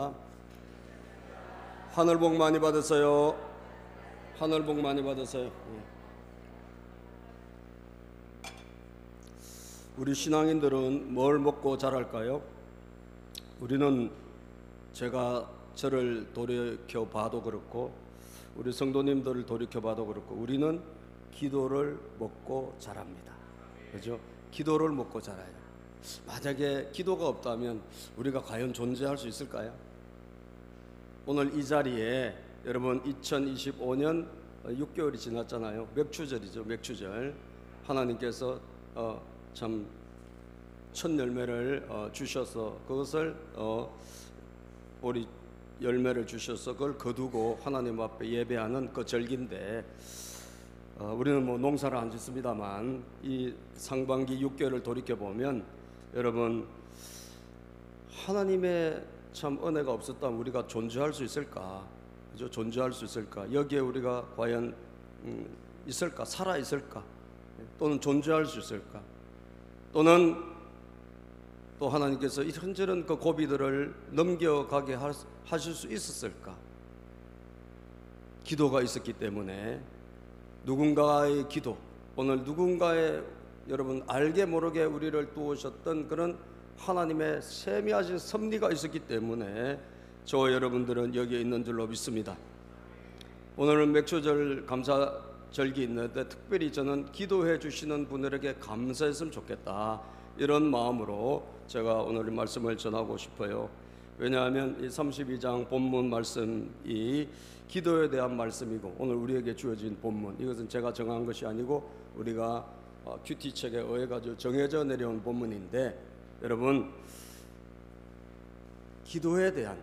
시작합니다. 하늘 복 많이 받으세요. 하늘 복 많이 받으세요. 우리 신앙인들은 뭘 먹고 자랄까요? 우리는 제가 저를 돌이켜 봐도 그렇고 우리 성도님들을 돌이켜 봐도 그렇고 우리는 기도를 먹고 자랍니다. 그죠? 기도를 먹고 자라요. 만약에 기도가 없다면 우리가 과연 존재할 수 있을까요? 오늘 이 자리에 여러분 2025년 6개월이 지났잖아요. 맥추절이죠. 맥추절. 하나님께서 참 첫 열매를 주셔서 그것을 우리 열매를 주셔서 그걸 거두고 하나님 앞에 예배하는 그 절기인데 우리는 뭐 농사를 안 짓습니다만 이 상반기 6개월을 돌이켜보면 여러분 하나님의 참 은혜가 없었다면 우리가 존재할 수 있을까? 그죠? 존재할 수 있을까? 여기에 우리가 과연 있을까? 살아 있을까? 또는 존재할 수 있을까? 또는 또 하나님께서 이런저런 그 고비들을 넘겨가게 하실 수 있었을까? 기도가 있었기 때문에 누군가의 기도, 오늘 누군가의 여러분 알게 모르게 우리를 도우셨던 그런 하나님의 세미하신 섭리가 있었기 때문에 저와 여러분들은 여기에 있는 줄로 믿습니다. 오늘은 맥추절 감사절기 있는데 특별히 저는 기도해 주시는 분들에게 감사했으면 좋겠다, 이런 마음으로 제가 오늘 말씀을 전하고 싶어요. 왜냐하면 이 32장 본문 말씀이 기도에 대한 말씀이고 오늘 우리에게 주어진 본문, 이것은 제가 정한 것이 아니고 우리가 큐티책에 의해 가지고 정해져 내려온 본문인데 여러분 기도에 대한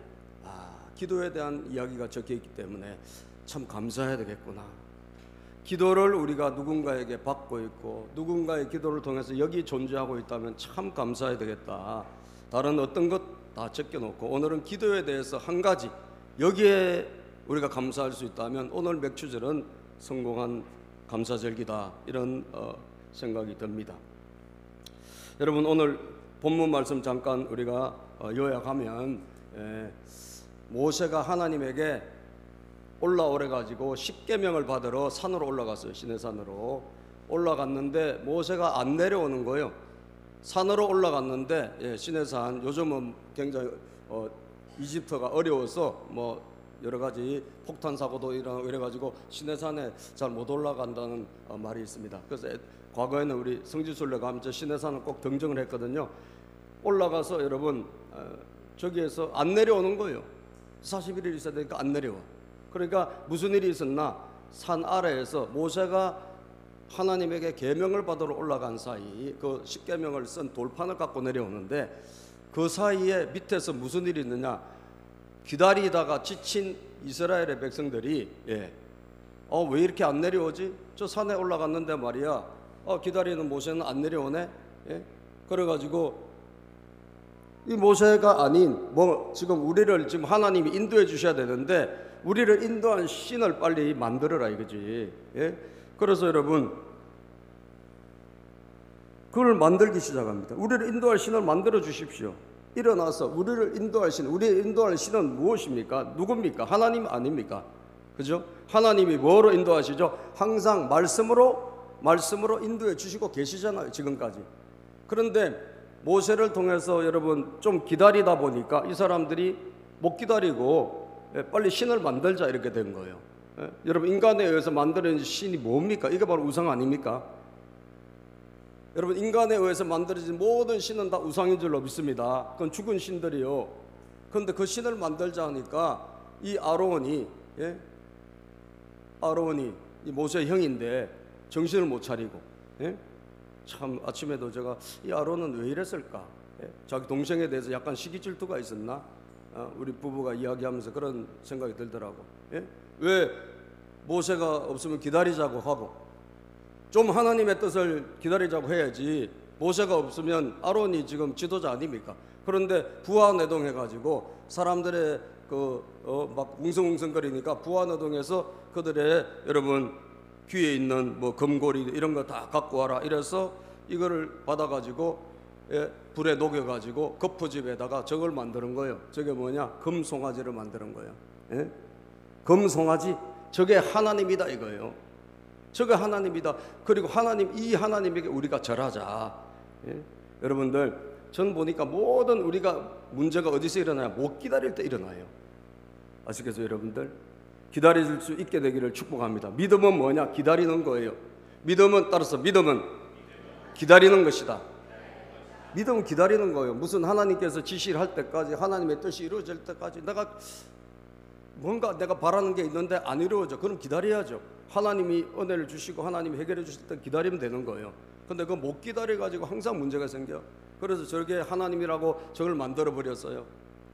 이야기가 적혀 있기 때문에 참 감사해야 되겠구나. 기도를 우리가 누군가에게 받고 있고 누군가의 기도를 통해서 여기 존재하고 있다면 참 감사해야 되겠다. 다른 어떤 것 다 적혀놓고 오늘은 기도에 대해서 한 가지, 여기에 우리가 감사할 수 있다면 오늘 맥추절은 성공한 감사절기다, 이런 생각이 듭니다. 여러분 오늘 본문 말씀 잠깐 우리가 요약하면 모세가 하나님에게 올라오래 가지고 십계명을 받으러 산으로 올라갔어요. 시내산으로 올라갔는데 모세가 안 내려오는 거예요. 산으로 올라갔는데 시내산, 요즘은 굉장히 이집트가 어려워서 뭐 여러 가지 폭탄 사고도 일어나고 이래 가지고 시내산에 잘 못 올라간다는 말이 있습니다. 그래서 과거에는 우리 성지순례 가면 저 시내산을 꼭 등정을 했거든요. 올라가서 여러분 저기에서 안 내려오는 거예요. 41일 있어야 되니까 안 내려와. 그러니까 무슨 일이 있었나? 산 아래에서 모세가 하나님에게 계명을 받으러 올라간 사이 그 십계명을 쓴 돌판을 갖고 내려오는데 그 사이에 밑에서 무슨 일이 있느냐? 기다리다가 지친 이스라엘의 백성들이 왜 이렇게 안 내려오지? 저 산에 올라갔는데 말이야 기다리는 모세는 안 내려오네? 그래가지고 이 모세가 아닌 지금 우리를 지금 하나님이 인도해 주셔야 되는데 우리를 인도한 신을 빨리 만들어라 이거지. 그래서 여러분 그걸 만들기 시작합니다. 우리를 인도할 신을 만들어 주십시오. 일어나서 우리를 인도할 신, 우리를 인도할 신은 무엇입니까? 누굽니까? 하나님 아닙니까? 그죠? 하나님이 뭐로 인도하시죠? 항상 말씀으로 인도해 주시고 계시잖아요, 지금까지. 그런데 모세를 통해서 여러분 좀 기다리다 보니까 이 사람들이 못 기다리고 빨리 신을 만들자 이렇게 된 거예요. 여러분 인간에 의해서 만들어진 신이 뭡니까? 이게 바로 우상 아닙니까? 여러분 인간에 의해서 만들어진 모든 신은 다 우상인 줄로 믿습니다. 그건 죽은 신들이요. 그런데 그 신을 만들자 하니까 이 아론이 이 모세의 형인데 정신을 못 차리고 참 아침에도 제가 이 아론은 왜 이랬을까? 자기 동생에 대해서 약간 시기 질투가 있었나? 우리 부부가 이야기하면서 그런 생각이 들더라고. 왜 모세가 없으면 기다리자고 하고 좀 하나님의 뜻을 기다리자고 해야지. 모세가 없으면 아론이 지금 지도자 아닙니까? 그런데 부하내동해가지고 사람들의 막 웅성웅성거리니까 부하내동해서 그들의 여러분 귀에 있는 뭐 금고리 이런 거 다 갖고 와라 이래서 이거를 받아가지고 불에 녹여가지고 거푸집에다가 저걸 만드는 거예요. 저게 뭐냐? 금송아지를 만드는 거예요. 예? 금송아지, 저게 하나님이다 이거예요. 저게 하나님이다. 그리고 하나님, 이 하나님에게 우리가 절하자. 예? 여러분들, 전 보니까 모든 우리가 문제가 어디서 일어나냐? 못 기다릴 때 일어나요. 아시겠어요, 여러분들? 기다릴 수 있게 되기를 축복합니다. 믿음은 뭐냐? 기다리는 거예요. 믿음은, 따라서 믿음은 기다리는 것이다. 믿음은 기다리는 거예요. 무슨 하나님께서 지시를 할 때까지, 하나님의 뜻이 이루어질 때까지 뭔가 내가 바라는 게 있는데 안 이루어져. 그럼 기다려야죠. 하나님이 은혜를 주시고 하나님이 해결해 주실 때 기다리면 되는 거예요. 근데 그거 못 기다려가지고 항상 문제가 생겨. 그래서 저게 하나님이라고 저걸 만들어 버렸어요.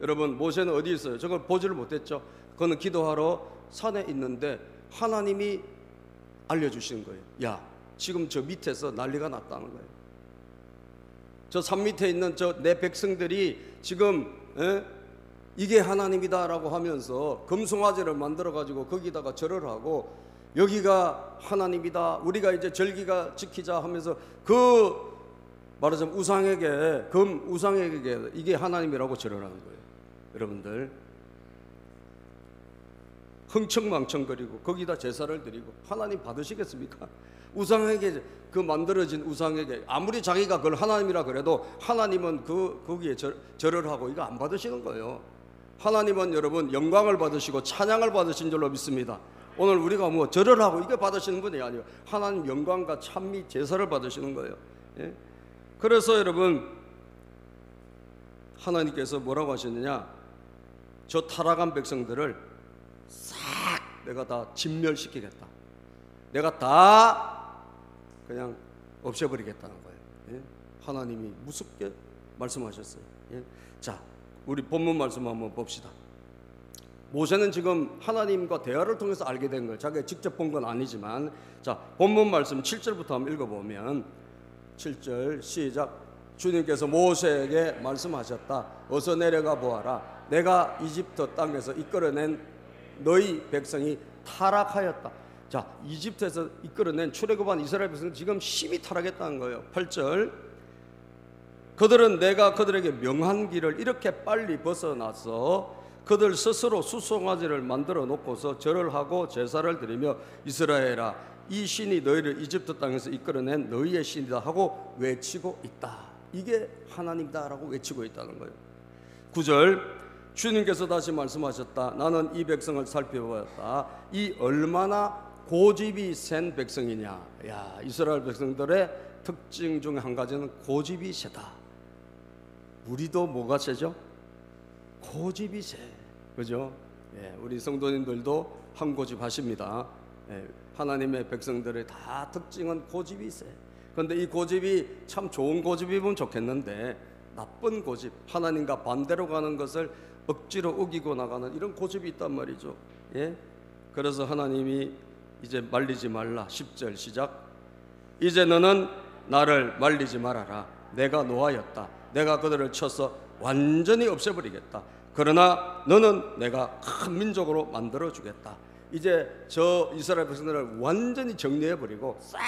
여러분, 모세는 어디 있어요? 저걸 보지를 못했죠. 그거는 기도하러 산에 있는데 하나님이 알려주시는 거예요. 야, 지금 저 밑에서 난리가 났다는 거예요. 저 산 밑에 있는 저 내 백성들이 지금 이게 하나님이다라고 하면서 금송아지를 만들어 가지고 거기다가 절을 하고, 여기가 하나님이다, 우리가 이제 절기가 지키자 하면서 그 말하자면 우상에게, 우상에게 이게 하나님이라고 절을 하는 거예요. 여러분들, 흥청망청거리고 거기다 제사를 드리고 하나님 받으시겠습니까? 우상에게, 그 만들어진 우상에게 아무리 자기가 그걸 하나님이라 그래도 하나님은 거기에 절을 하고 이거 안 받으시는 거예요. 하나님은 여러분 영광을 받으시고 찬양을 받으신 줄로 믿습니다. 오늘 우리가 뭐 절을 하고 이게 받으시는 분이 아니에요. 하나님 영광과 찬미 제사를 받으시는 거예요. 예? 그래서 여러분, 하나님께서 뭐라고 하셨느냐? 저 타락한 백성들을 싹 내가 다 진멸시키겠다. 내가 다 그냥 없애버리겠다는 거예요. 예? 하나님이 무섭게 말씀하셨어요. 예? 자, 우리 본문 말씀 한번 봅시다. 모세는 지금 하나님과 대화를 통해서 알게 된 걸, 자기가 직접 본 건 아니지만, 자, 본문 말씀 7절부터 한번 읽어보면, 7절 시작. 주님께서 모세에게 말씀하셨다. 어서 내려가 보아라. 내가 이집트 땅에서 이끌어낸 너희 백성이 타락하였다. 자, 이집트에서 이끌어낸 출애굽한 이스라엘 백성은 지금 심히 타락했다는 거예요. 8절. 그들은 내가 그들에게 명한 길을 이렇게 빨리 벗어나서 그들 스스로 수송아지를 만들어 놓고서 절을 하고 제사를 드리며 이스라엘아, 이 신이 너희를 이집트 땅에서 이끌어낸 너희의 신이다 하고 외치고 있다. 이게 하나님다라고 외치고 있다는 거예요. 9절. 주님께서 다시 말씀하셨다. 나는 이 백성을 살펴보았다. 이 얼마나 고집이 센 백성이냐. 야, 이스라엘 백성들의 특징 중에 한 가지는 고집이 세다. 우리도 뭐가 세죠? 고집이 세. 그죠? 예, 우리 성도님들도 한 고집 하십니다. 예, 하나님의 백성들의 다 특징은 고집이 세. 그런데 이 고집이 참 좋은 고집이면 좋겠는데, 나쁜 고집, 하나님과 반대로 가는 것을 억지로 우기고 나가는 이런 고집이 있단 말이죠. 예? 그래서 하나님이 이제 말리지 말라. 10절 시작. 이제 너는 나를 말리지 말아라. 내가 노하였다. 내가 그들을 쳐서 완전히 없애버리겠다. 그러나 너는 내가 큰 민족으로 만들어주겠다. 이제 저 이스라엘 백성들을 완전히 정리해버리고 싹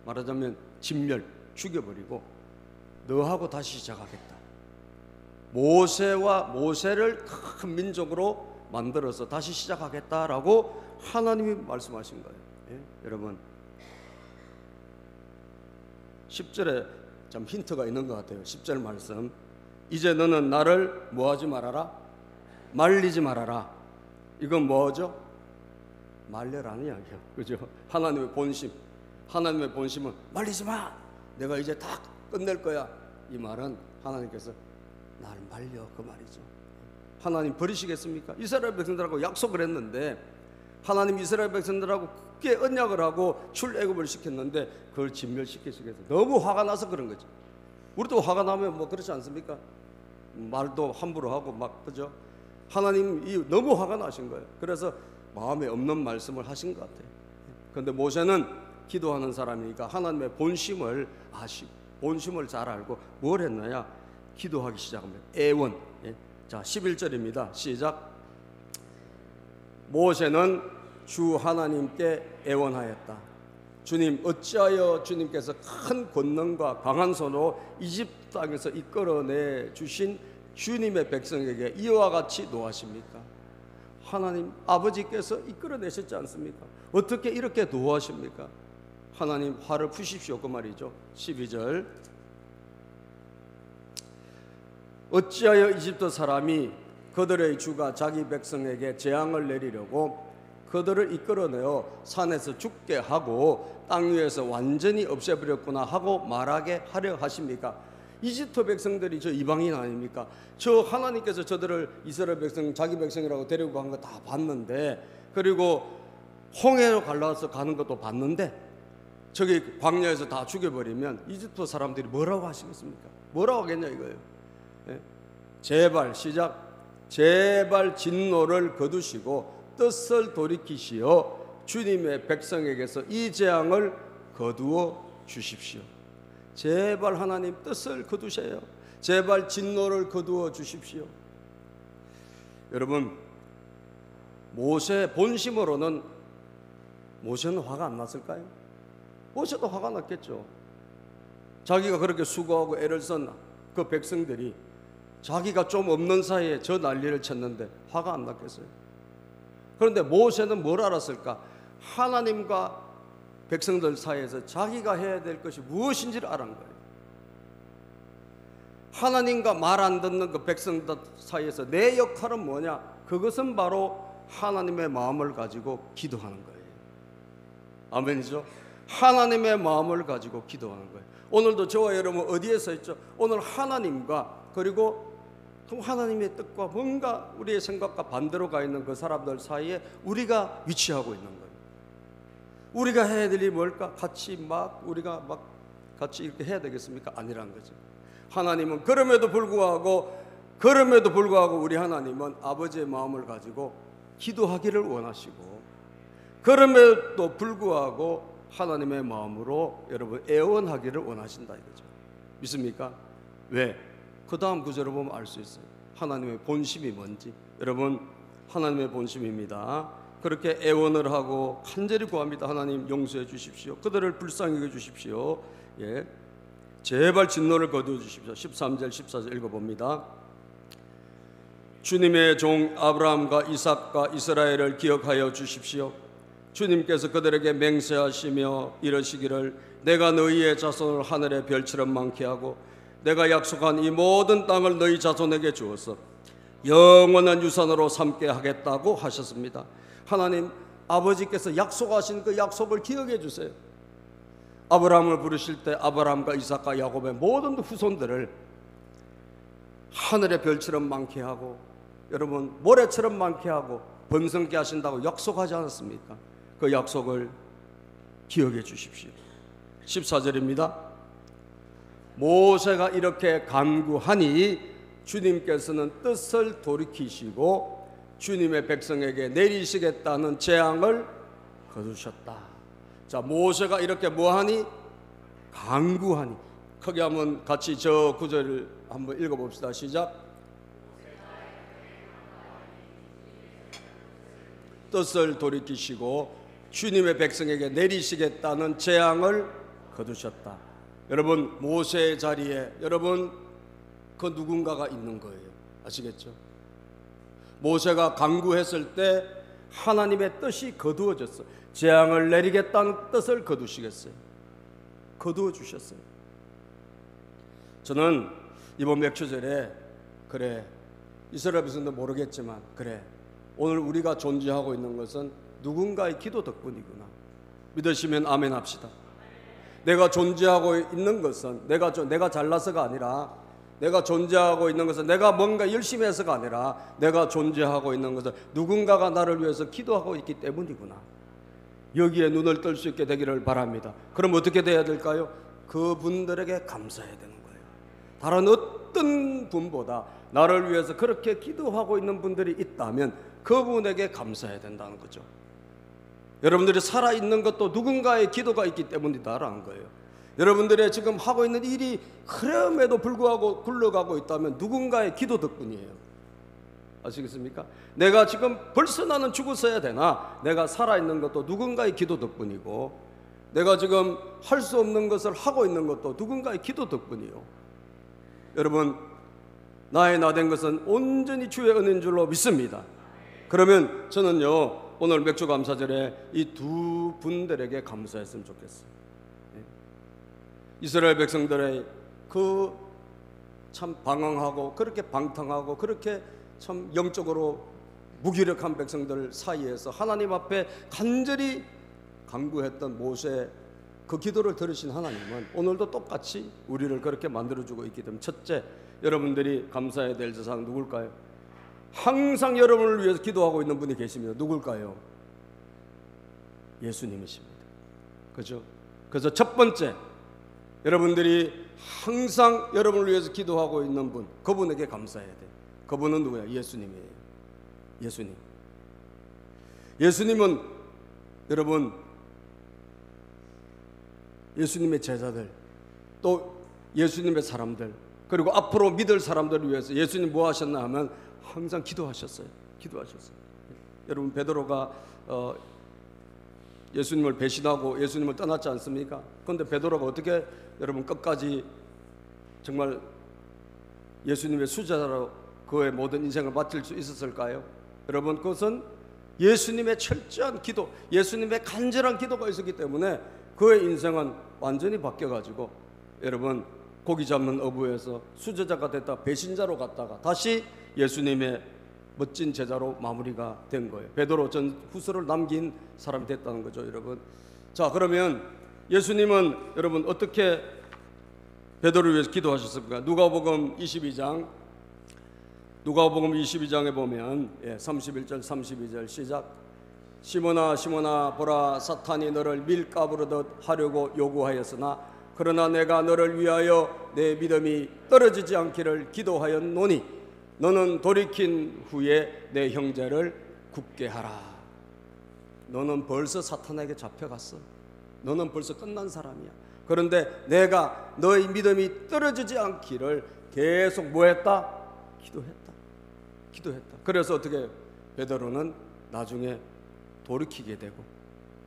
말하자면 진멸, 죽여버리고 너하고 다시 시작하겠다. 모세를 큰 민족으로 만들어서 다시 시작하겠다라고 하나님이 말씀하신 거예요. 예? 여러분, 10절에 좀 힌트가 있는 것 같아요. 10절 말씀. 이제 너는 나를 뭐하지 말아라? 말리지 말아라. 이건 뭐죠? 말려라는 이야기요. 그죠? 하나님의 본심. 하나님의 본심은 말리지 마. 내가 이제 다 끝낼 거야. 이 말은 하나님께서 나를 말려, 그 말이죠. 하나님 버리시겠습니까? 이스라엘 백성들하고 약속을 했는데, 하나님 이스라엘 백성들하고 크게 언약을 하고 출애굽을 시켰는데 그걸 진멸시키시겠어요? 너무 화가 나서 그런 거죠. 우리도 화가 나면 뭐 그렇지 않습니까? 말도 함부로 하고 막, 그죠? 하나님이 너무 화가 나신 거예요. 그래서 마음에 없는 말씀을 하신 것 같아요. 그런데 모세는 기도하는 사람이니까 하나님의 본심을 아시고, 본심을 잘 알고 뭘 했느냐? 기도하기 시작합니다. 애원. 예? 자, 11절입니다. 시작. 모세는 주 하나님께 애원하였다. 주님, 어찌하여 주님께서 큰 권능과 강한 손으로 이집트 땅에서 이끌어내 주신 주님의 백성에게 이와 같이 노하십니까? 하나님 아버지께서 이끌어내셨지 않습니까? 어떻게 이렇게 노하십니까? 하나님 화를 푸십시오 그 말이죠. 12절, 어찌하여 이집트 사람이 그들의 주가 자기 백성에게 재앙을 내리려고 그들을 이끌어내어 산에서 죽게 하고 땅 위에서 완전히 없애버렸구나 하고 말하게 하려 하십니까? 이집트 백성들이 저 이방인 아닙니까? 저 하나님께서 저들을 이스라엘 백성, 자기 백성이라고 데리고 간 거 다 봤는데, 그리고 홍해로 갈라서 가는 것도 봤는데, 저기 광야에서 다 죽여버리면 이집트 사람들이 뭐라고 하시겠습니까? 뭐라고 하겠냐 이거예요. 예? 제발, 시작. 제발 진노를 거두시고 뜻을 돌이키시어 주님의 백성에게서 이 재앙을 거두어 주십시오. 제발 하나님 뜻을 거두세요. 제발 진노를 거두어 주십시오. 여러분, 모세 본심으로는 모세는 화가 안 났을까요? 모세도 화가 났겠죠. 자기가 그렇게 수고하고 애를 쓴 그 백성들이 자기가 좀 없는 사이에 저 난리를 쳤는데 화가 안 났겠어요? 그런데 모세는 뭘 알았을까? 하나님과 백성들 사이에서 자기가 해야 될 것이 무엇인지를 알은 거예요. 하나님과 말 안 듣는 그 백성들 사이에서 내 역할은 뭐냐? 그것은 바로 하나님의 마음을 가지고 기도하는 거예요. 아멘이죠? 하나님의 마음을 가지고 기도하는 거예요. 오늘도 저와 여러분 어디에 서 있죠? 오늘 하나님과, 그리고 또 하나님의 뜻과 뭔가 우리의 생각과 반대로 가 있는 그 사람들 사이에 우리가 위치하고 있는 거예요. 우리가 해야 될 일이 뭘까? 우리가 같이 이렇게 해야 되겠습니까? 아니란 거죠. 하나님은 그럼에도 불구하고 우리 하나님은 아버지의 마음을 가지고 기도하기를 원하시고, 그럼에도 불구하고 하나님의 마음으로 여러분 애원하기를 원하신다 이거죠. 믿습니까? 왜? 그 다음 구절을 보면 알 수 있어요. 하나님의 본심이 뭔지. 여러분, 하나님의 본심입니다. 그렇게 애원을 하고 간절히 구합니다. 하나님 용서해 주십시오. 그들을 불쌍히 해 주십시오. 예. 제발 진노를 거두어 주십시오. 13절 14절 읽어봅니다. 주님의 종 아브라함과 이삭과 이스라엘을 기억하여 주십시오. 주님께서 그들에게 맹세하시며 이러시기를 내가 너희의 자손을 하늘의 별처럼 많게 하고 내가 약속한 이 모든 땅을 너희 자손에게 주어서 영원한 유산으로 삼게 하겠다고 하셨습니다. 하나님 아버지께서 약속하신 그 약속을 기억해 주세요. 아브라함을 부르실 때 아브라함과 이삭과 야곱의 모든 후손들을 하늘의 별처럼 많게 하고 여러분 모래처럼 많게 하고 번성케 하신다고 약속하지 않았습니까? 그 약속을 기억해 주십시오. 14절입니다. 모세가 이렇게 간구하니 주님께서는 뜻을 돌이키시고 주님의 백성에게 내리시겠다는 재앙을 거두셨다. 자, 모세가 이렇게 뭐하니? 간구하니. 거기 한번 같이 저 구절을 한번 읽어봅시다. 시작. 뜻을 돌이키시고 주님의 백성에게 내리시겠다는 재앙을 거두셨다. 여러분 모세의 자리에 여러분 그 누군가가 있는 거예요. 아시겠죠? 모세가 간구했을 때 하나님의 뜻이 거두어졌어. 재앙을 내리겠다는 뜻을 거두시겠어요. 거두어 주셨어요. 저는 이번 맥주절에 그래 이스라엘 백성도 모르겠지만 그래 오늘 우리가 존재하고 있는 것은 누군가의 기도 덕분이구나 믿으시면 아멘 합시다. 내가 존재하고 있는 것은 내가 잘나서가 아니라 내가 존재하고 있는 것은 내가 뭔가 열심히 해서가 아니라 내가 존재하고 있는 것은 누군가가 나를 위해서 기도하고 있기 때문이구나. 여기에 눈을 뜰 수 있게 되기를 바랍니다. 그럼 어떻게 돼야 될까요? 그분들에게 감사해야 되는 거예요. 다른 어떤 분보다 나를 위해서 그렇게 기도하고 있는 분들이 있다면 그분에게 감사해야 된다는 거죠. 여러분들이 살아있는 것도 누군가의 기도가 있기 때문이다라는 거예요. 여러분들의 지금 하고 있는 일이 그럼에도 불구하고 굴러가고 있다면 누군가의 기도 덕분이에요. 아시겠습니까? 내가 지금 벌써 나는 죽었어야 되나? 내가 살아있는 것도 누군가의 기도 덕분이고 내가 지금 할 수 없는 것을 하고 있는 것도 누군가의 기도 덕분이요. 여러분, 나의 나된 것은 온전히 주의 은혜인 줄로 믿습니다. 그러면 저는요, 오늘 맥주감사절에 이 두 분들에게 감사했으면 좋겠어요. 이스라엘 백성들의 그 참 방황하고 그렇게 방탕하고 그렇게 참 영적으로 무기력한 백성들 사이에서 하나님 앞에 간절히 간구했던 모세의 그 기도를 들으신 하나님은 오늘도 똑같이 우리를 그렇게 만들어주고 있기 때문에, 첫째, 여러분들이 감사해야 될 대상 누굴까요? 항상 여러분을 위해서 기도하고 있는 분이 계십니다. 누굴까요? 예수님이십니다. 그죠? 그래서 첫 번째, 여러분들이 항상 여러분을 위해서 기도하고 있는 분, 그분에게 감사해야 돼요. 그분은 누구야? 예수님이에요. 예수님. 예수님은 여러분, 예수님의 제자들, 또 예수님의 사람들, 그리고 앞으로 믿을 사람들을 위해서 예수님 뭐 하셨나 하면 항상 기도하셨어요. 기도하셨어요. 여러분, 베드로가 예수님을 배신하고 예수님을 떠났지 않습니까? 그런데 베드로가 어떻게 여러분 끝까지 정말 예수님의 수제자로 그의 모든 인생을 바칠 수 있었을까요? 여러분, 그것은 예수님의 철저한 기도, 예수님의 간절한 기도가 있었기 때문에 그의 인생은 완전히 바뀌어가지고 여러분, 고기 잡는 어부에서 수제자가 됐다 배신자로 갔다가 다시 예수님의 멋진 제자로 마무리가 된 거예요. 베드로 전 후서를 남긴 사람이 됐다는 거죠, 여러분. 자, 그러면 예수님은 여러분 어떻게 베드로를 위해서 기도하셨습니까? 누가복음 22장에 보면 31절 32절 시작. 시몬아 시몬아 보라, 사탄이 너를 밀가부르듯 하려고 요구하였으나 그러나 내가 너를 위하여 내 믿음이 떨어지지 않기를 기도하였노니 너는 돌이킨 후에 내 형제를 굳게 하라. 너는 벌써 사탄에게 잡혀갔어. 너는 벌써 끝난 사람이야. 그런데 내가 너의 믿음이 떨어지지 않기를 계속 뭐했다? 기도했다. 그래서 어떻게 베드로는 나중에 돌이키게 되고,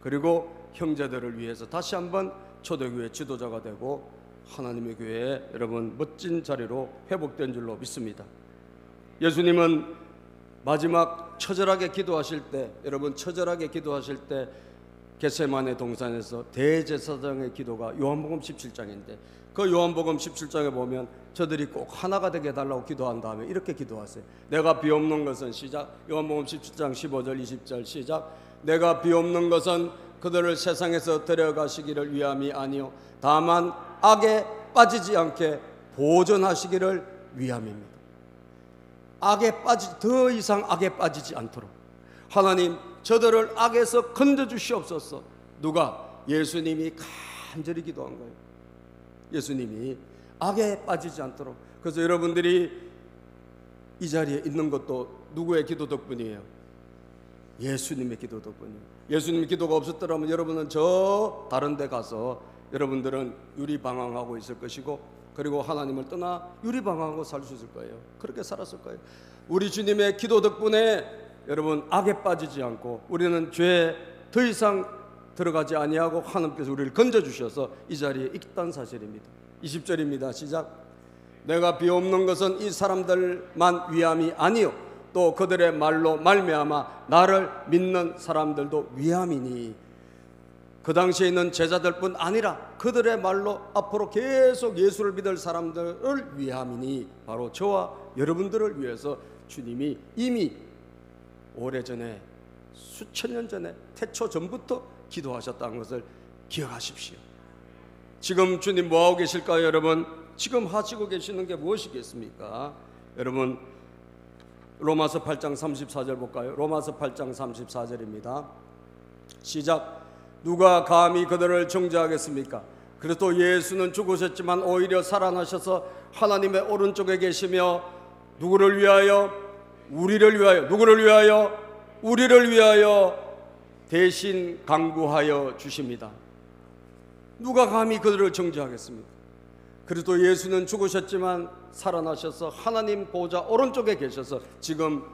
그리고 형제들을 위해서 다시 한번 초대교회 지도자가 되고 하나님의 교회에 여러분 멋진 자리로 회복된 줄로 믿습니다. 예수님은 마지막 처절하게 기도하실 때, 여러분 처절하게 기도하실 때 겟세마네 동산에서 대제사장의 기도가 요한복음 17장인데 그 요한복음 17장에 보면 저들이 꼭 하나가 되게 해달라고 기도한 다음에 이렇게 기도하세요. 내가 비옵는 것은 시작. 요한복음 17장 15절 20절 시작. 내가 비옵는 것은 그들을 세상에서 데려가시기를 위함이 아니요 다만 악에 빠지지 않게 보존하시기를 위함입니다. 더 이상 악에 빠지지 않도록 하나님 저들을 악에서 건져주시옵소서. 누가? 예수님이 간절히 기도한 거예요. 예수님이 악에 빠지지 않도록. 그래서 여러분들이 이 자리에 있는 것도 누구의 기도 덕분이에요? 예수님의 기도 덕분이에요. 예수님의 기도가 없었더라면 여러분은 저 다른 데 가서 여러분들은 유리방황하고 있을 것이고, 그리고 하나님을 떠나 유리방황하고 살 수 있을 거예요. 그렇게 살았을 거예요. 우리 주님의 기도 덕분에 여러분 악에 빠지지 않고 우리는 죄에 더 이상 들어가지 아니하고 하나님께서 우리를 건져주셔서 이 자리에 있다는 사실입니다. 20절입니다. 시작. 내가 비옵는 것은 이 사람들만 위함이 아니요 또 그들의 말로 말미암아 나를 믿는 사람들도 위함이니. 그 당시에 있는 제자들뿐 아니라 그들의 말로 앞으로 계속 예수를 믿을 사람들을 위함이니, 바로 저와 여러분들을 위해서 주님이 이미 오래전에 수천 년 전에 태초 전부터 기도하셨다는 것을 기억하십시오. 지금 주님 뭐하고 계실까요, 여러분? 지금 하시고 계시는 게 무엇이겠습니까? 여러분 로마서 8장 34절 볼까요? 로마서 8장 34절입니다. 시작. 누가 감히 그들을 정죄하겠습니까? 그리스도 예수는 죽으셨지만 오히려 살아나셔서 하나님의 오른쪽에 계시며 누구를 위하여? 우리를 위하여. 누구를 위하여? 우리를 위하여 대신 강구하여 주십니다. 누가 감히 그들을 정죄하겠습니까? 그리스도 예수는 죽으셨지만 살아나셔서 하나님 보좌 오른쪽에 계셔서 지금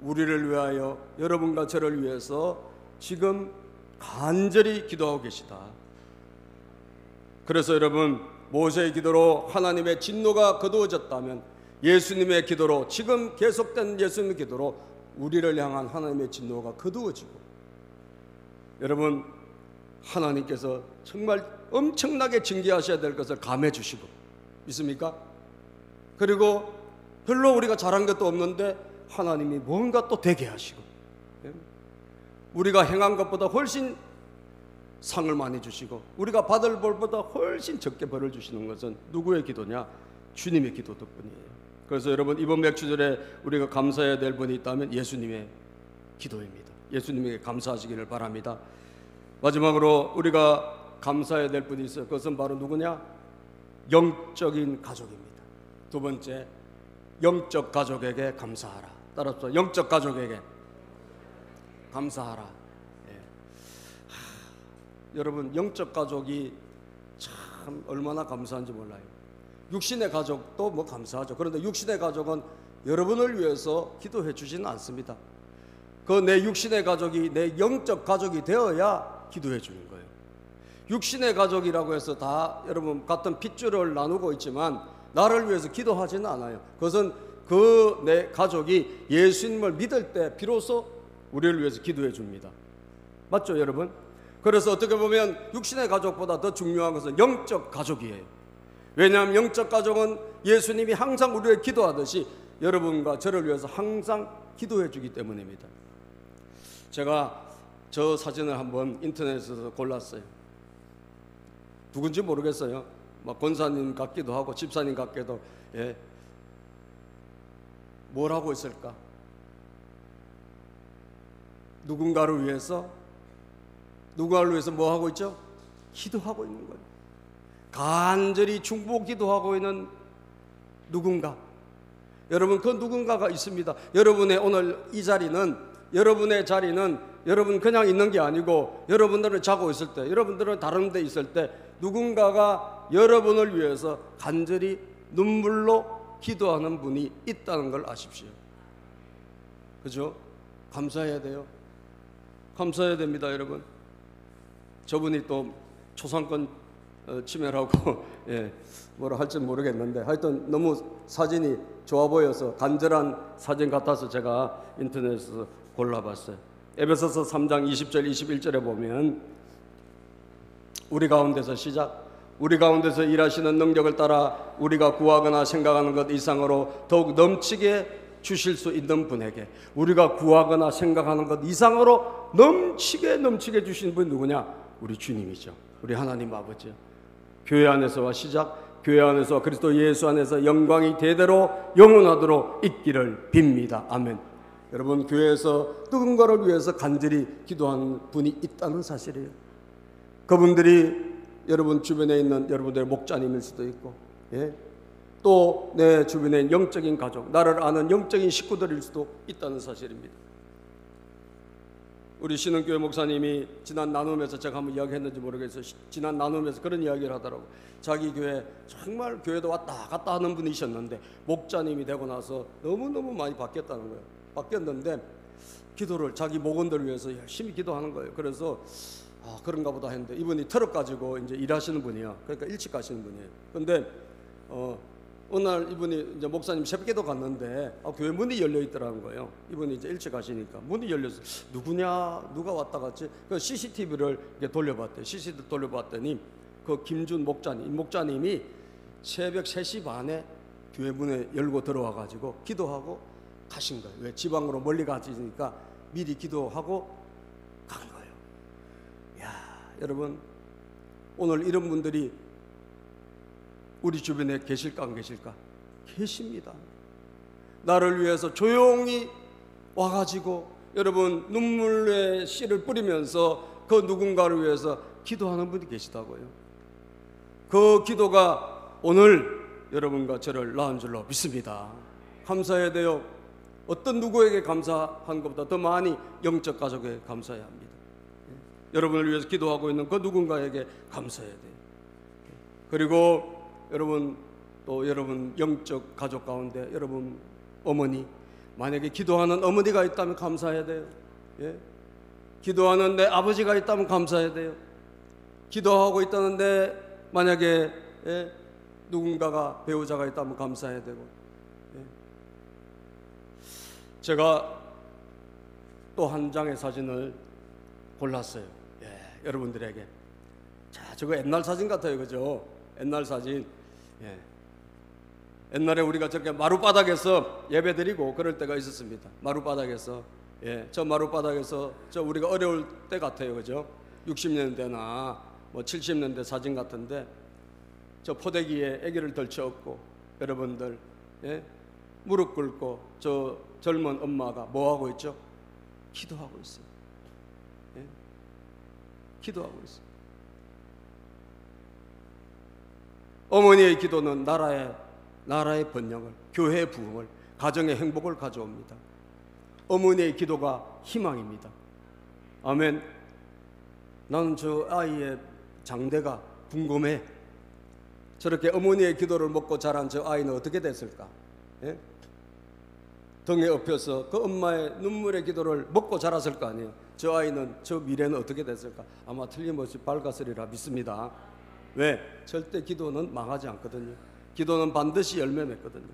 우리를 위하여, 여러분과 저를 위해서 지금 간절히 기도하고 계시다. 그래서 여러분, 모세의 기도로 하나님의 진노가 거두어졌다면 예수님의 기도로, 지금 계속된 예수님의 기도로 우리를 향한 하나님의 진노가 거두어지고, 여러분, 하나님께서 정말 엄청나게 징계하셔야 될 것을 감해 주시고, 믿습니까? 그리고 별로 우리가 잘한 것도 없는데 하나님이 뭔가 또 되게 하시고, 우리가 행한 것보다 훨씬 상을 많이 주시고 우리가 받을 벌보다 훨씬 적게 벌을 주시는 것은 누구의 기도냐? 주님의 기도 덕분이에요. 그래서 여러분, 이번 맥주절에 우리가 감사해야 될 분이 있다면 예수님의 기도입니다. 예수님에게 감사하시기를 바랍니다. 마지막으로 우리가 감사해야 될 분이 있어요. 그것은 바로 누구냐? 영적인 가족입니다. 두 번째, 영적 가족에게 감사하라. 따라서 영적 가족에게 감사하라. 여러분, 영적 가족이 참 얼마나 감사한지 몰라요. 육신의 가족도 뭐 감사하죠. 그런데 육신의 가족은 여러분을 위해서 기도해 주지는 않습니다. 그 내 육신의 가족이 내 영적 가족이 되어야 기도해 주는 거예요. 육신의 가족이라고 해서 다 여러분 같은 핏줄을 나누고 있지만 나를 위해서 기도하지는 않아요. 그것은 그 내 가족이 예수님을 믿을 때 비로소 우리를 위해서 기도해 줍니다. 맞죠, 여러분? 그래서 어떻게 보면 육신의 가족보다 더 중요한 것은 영적 가족이에요. 왜냐하면 영적 가족은 예수님이 항상 우리를 기도하듯이 여러분과 저를 위해서 항상 기도해 주기 때문입니다. 제가 저 사진을 한번 인터넷에서 골랐어요. 누군지 모르겠어요. 막 권사님 같기도 하고 집사님 같기도. 뭘 하고 있을까? 누군가를 위해서 뭐 하고 있죠? 기도하고 있는 거예요. 간절히 중보 기도하고 있는 누군가. 여러분, 그 누군가가 있습니다. 여러분의 오늘 이 자리는, 여러분의 자리는 여러분 그냥 있는 게 아니고 여러분들은 자고 있을 때, 여러분들은 다른 데 있을 때 누군가가 여러분을 위해서 간절히 눈물로 기도하는 분이 있다는 걸 아십시오. 그죠? 감사해야 돼요. 감사해야 됩니다, 여러분. 저분이 또 초상권 침해라고 뭐라 할지 모르겠는데 하여튼 너무 사진이 좋아 보여서 간절한 사진 같아서 제가 인터넷에서 골라봤어요. 에베소서 3장 20절 21절에 보면 우리 가운데서 시작. 우리 가운데서 일하시는 능력을 따라 우리가 구하거나 생각하는 것 이상으로 더욱 넘치게 주실 수 있는 분에게, 우리가 구하거나 생각하는 것 이상으로 넘치게 주신 분이 누구냐? 우리 주님이죠. 우리 하나님 아버지요. 교회 안에서와 시작. 교회 안에서 그리스도 예수 안에서 영광이 대대로 영원하도록 있기를 빕니다. 아멘. 여러분, 교회에서 누군가를 위해서 간절히 기도하는 분이 있다는 사실이에요. 그분들이 여러분 주변에 있는 여러분들의 목자님일 수도 있고, 또 내 주변에 있는 영적인 가족, 나를 아는 영적인 식구들일 수도 있다는 사실입니다. 우리 신흥교회 목사님이 지난 나눔에서 제가 한번 이야기했는지 모르겠어요. 지난 나눔에서 그런 이야기를 하더라고요. 자기 교회 정말 교회도 왔다 갔다 하는 분이셨는데 목자님이 되고 나서 너무너무 많이 바뀌었다는 거예요. 바뀌었는데 기도를 자기 목원들을 위해서 열심히 기도하는 거예요. 그래서 그런가 보다 했는데 이분이 트럭 가지고 이제 일하시는 분이에요. 그러니까 일찍 가시는 분이에요. 근데 어느 날 이분이 이제 목사님 새벽에도 갔는데 교회 문이 열려 있더라는 거예요. 이분이 이제 일찍 가시니까 문이 열려서 누구냐, 누가 왔다 갔지? 그 CCTV를 이렇게 돌려봤대요. CCTV 돌려봤더니 그 김준 목자님이 새벽 3시 반에 교회 문에 열고 들어와 가지고 기도하고 가신 거예요. 왜? 지방으로 멀리 가시니까 미리 기도하고 간 거예요. 야, 여러분, 오늘 이런 분들이 우리 주변에 계실까 안 계실까? 계십니다. 나를 위해서 조용히 와가지고 여러분 눈물의 씨를 뿌리면서 그 누군가를 위해서 기도하는 분이 계시다고요. 그 기도가 오늘 여러분과 저를 낳은 줄로 믿습니다. 감사해야 돼요. 어떤 누구에게 감사한 것보다 더 많이 영적 가족에 감사해야 합니다. 여러분을 위해서 기도하고 있는 그 누군가에게 감사해야 돼요. 그리고 여러분, 또 여러분 영적 가족 가운데 여러분 어머니, 만약에 기도하는 어머니가 있다면 감사해야 돼요. 기도하는 내 아버지가 있다면 감사해야 돼요. 기도하고 있다는데 만약에 누군가가 배우자가 있다면 감사해야 되고. 제가 또 한 장의 사진을 골랐어요. 여러분들에게. 자, 저거 옛날 사진 같아요, 그죠? 옛날 사진. 옛날에 우리가 저렇게 마룻바닥에서 예배드리고 그럴 때가 있었습니다. 마룻바닥에서. 저 마룻바닥에서 저 우리가 어려울 때 같아요, 그죠? 60년대나 뭐 70년대 사진 같은데, 저 포대기에 아기를 덜쳐업고 여러분들 무릎 꿇고 저 젊은 엄마가 뭐 하고 있죠? 기도하고 있어요. 기도하고 있어요. 어머니의 기도는 나라의 번영을, 교회의 부흥을, 가정의 행복을 가져옵니다. 어머니의 기도가 희망입니다. 아멘. 나는 저 아이의 장대가 궁금해. 저렇게 어머니의 기도를 먹고 자란 저 아이는 어떻게 됐을까? 등에 엎여서 그 엄마의 눈물의 기도를 먹고 자랐을 거 아니에요. 저 아이는, 저 미래는 어떻게 됐을까? 아마 틀림없이 밝았으리라 믿습니다. 왜? 절대 기도는 망하지 않거든요. 기도는 반드시 열매 맺거든요.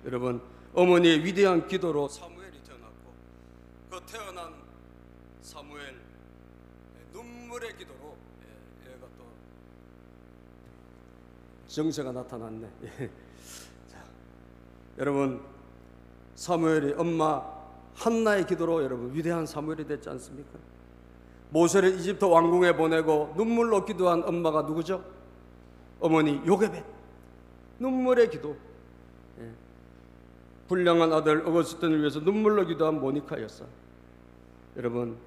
여러분, 어머니의 위대한 기도로 사무엘이 태어났고, 그 태어난 사무엘 눈물의 기도로 얘가 또 정세가 나타났네. 자, 여러분, 사무엘이 엄마 한나의 기도로 여러분 위대한 사무엘이 됐지 않습니까? 모세를 이집트 왕궁에 보내고 눈물로 기도한 엄마가 누구죠? 어머니 요게벳. 눈물의 기도. 불량한 아들 어거스틴을 위해서 눈물로 기도한 모니카였어. 여러분,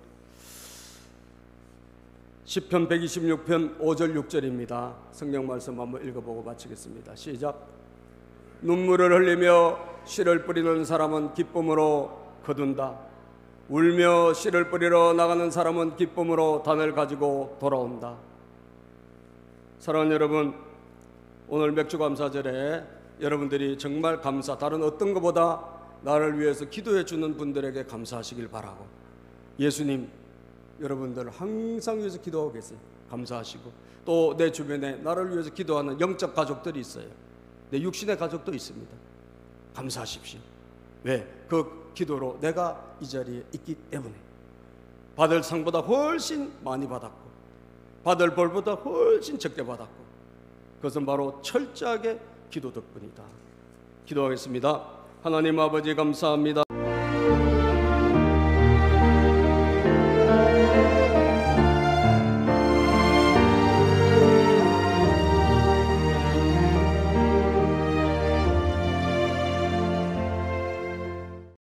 시편 126편 5절 6절입니다. 성경 말씀 한번 읽어보고 마치겠습니다. 시작. 눈물을 흘리며 씨를 뿌리는 사람은 기쁨으로 거둔다. 울며 씨를 뿌리러 나가는 사람은 기쁨으로 단을 가지고 돌아온다. 사랑하는 여러분, 오늘 맥주감사절에 여러분들이 정말 다른 어떤 것보다 나를 위해서 기도해 주는 분들에게 감사하시길 바라고, 예수님 여러분들 항상 위해서 기도하고 계세요. 감사하시고, 또 내 주변에 나를 위해서 기도하는 영적 가족들이 있어요. 내 육신의 가족도 있습니다. 감사하십시오. 왜? 그 기도로 내가 이 자리에 있기 때문에. 받을 상보다 훨씬 많이 받았고, 받을 벌보다 훨씬 적게 받았고, 그것은 바로 철저하게 기도 덕분이다. 기도하겠습니다. 하나님 아버지 감사합니다.